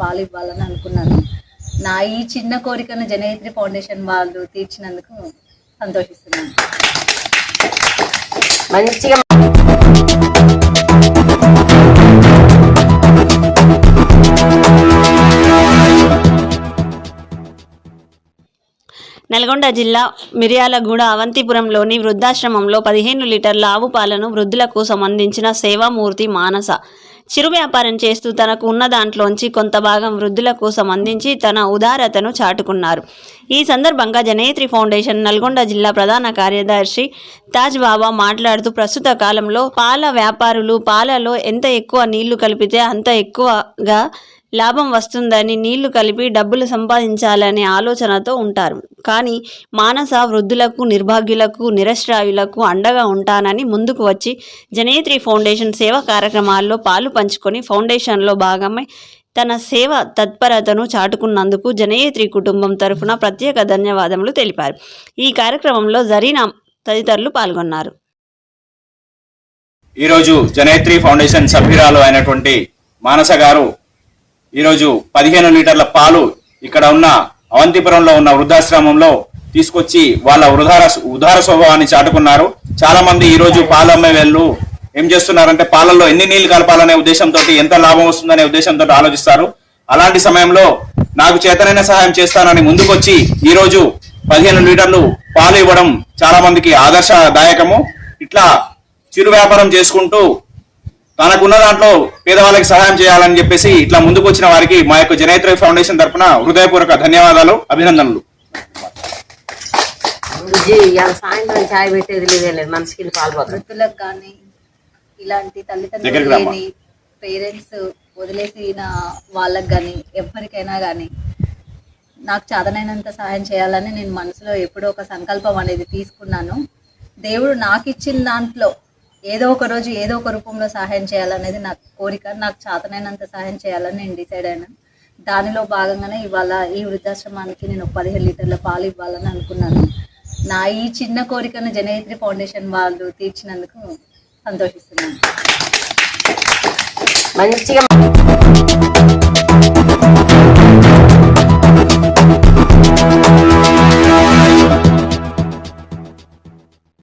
పాలు ఇవ్వాలని అనుకున్నాను. నా ఈ చిన్న కోరికను జనయిత్రి ఫౌండేషన్ వాళ్ళు తీర్చినందుకు సంతోషిస్తున్నాను. మంచిగా నల్గొండ జిల్లా మిర్యాలగూడ అవంతిపురంలోని వృద్ధాశ్రమంలో 15 లీటర్ల ఆవు పాలను వృద్ధుల కోసం అందించిన సేవామూర్తి మానస. చిరు వ్యాపారం చేస్తూ తనకు ఉన్న దాంట్లోంచి కొంత భాగం వృద్ధుల కోసం అందించి తన ఉదారతను చాటుకున్నారు. ఈ సందర్భంగా జనయిత్రి ఫౌండేషన్ నల్గొండ జిల్లా ప్రధాన కార్యదర్శి తాజ్ బాబా మాట్లాడుతూ ప్రస్తుత కాలంలో పాల వ్యాపారులు పాలలో ఎంత ఎక్కువ నీళ్లు కలిపితే అంత ఎక్కువగా లాభం వస్తుందని నీళ్లు కలిపి డబ్బులు సంపాదించాలనే ఆలోచనతో ఉంటారు. కానీ మానస వృద్ధులకు, నిర్భాగ్యులకు, నిరశ్రాయులకు అండగా ఉంటానని ముందుకు వచ్చి జనయిత్రి ఫౌండేషన్ సేవా కార్యక్రమాల్లో పాలు పంచుకొని ఫౌండేషన్లో భాగమై తన సేవ తత్పరతను చాటుకున్నందుకు జనయిత్రి కుటుంబం తరఫున ప్రత్యేక ధన్యవాదములు తెలిపారు. ఈ కార్యక్రమంలో జరీనా తదితరులు పాల్గొన్నారు. ఈరోజు జనయిత్రి ఫౌండేషన్ సభ్యురాలు అయినటువంటి మానస గారు ఈరోజు 15 లీటర్ల పాలు ఇక్కడ ఉన్న అవంతిపురంలో ఉన్న వృద్ధాశ్రమంలో తీసుకొచ్చి వాళ్ళ ఉదార స్వభావాన్ని చాటుకున్నారు. చాలా మంది ఈరోజు పాలు అమ్మే వాళ్ళు ఏం చేస్తున్నారంటే పాలల్లో ఎన్ని నీళ్లు కలపాలనే ఉద్దేశంతో, ఎంత లాభం వస్తుందనే ఉద్దేశంతో ఆలోచిస్తారు. అలాంటి సమయంలో నాకు చేతనైన సహాయం చేస్తానని ముందుకొచ్చి ఈరోజు 15 లీటర్లు పాలు ఇవ్వడం చాలా మందికి ఆదర్శదాయకము. ఇట్లా చిరు వ్యాపారం చేసుకుంటూ తనకున్న దాంట్లో పేదవాళ్ళకి సహాయం చేయాలని చెప్పేసి ఇట్లా ముందుకు వచ్చిన వారికి మా యొక్క జనయిత్రి ఫౌండేషన్ తరఫున హృదయపూర్వక ధన్యవాదాలు, అభినందనలు. సాయంత్రం చాయ్ పెట్టేది లేదు, మనసుకి వృద్ధులకు కానీ ఇలాంటి తల్లిదండ్రులు పేరెంట్స్ వదిలేసిన వాళ్ళకి కానీ ఎవరికైనా కానీ నాకు చాదనైనంత సహాయం చేయాలని నేను మనసులో ఎప్పుడో ఒక సంకల్పం అనేది తీసుకున్నాను. దేవుడు నాకు ఇచ్చిన దాంట్లో ఏదో ఒక రోజు ఏదో ఒక రూపంలో సహాయం చేయాలనేది నా కోరిక. నాకు చాతనైనంత సహాయం చేయాలని నేను డిసైడ్ అయినాను. దానిలో భాగంగానే ఇవాళ ఈ వృద్ధాశ్రమానికి నేను 15 లీటర్ల పాలు ఇవ్వాలని అనుకున్నాను. నా ఈ చిన్న కోరికను జనయిత్రి ఫౌండేషన్ వాళ్ళు తీర్చినందుకు సంతోషిస్తున్నాను. మంచిగా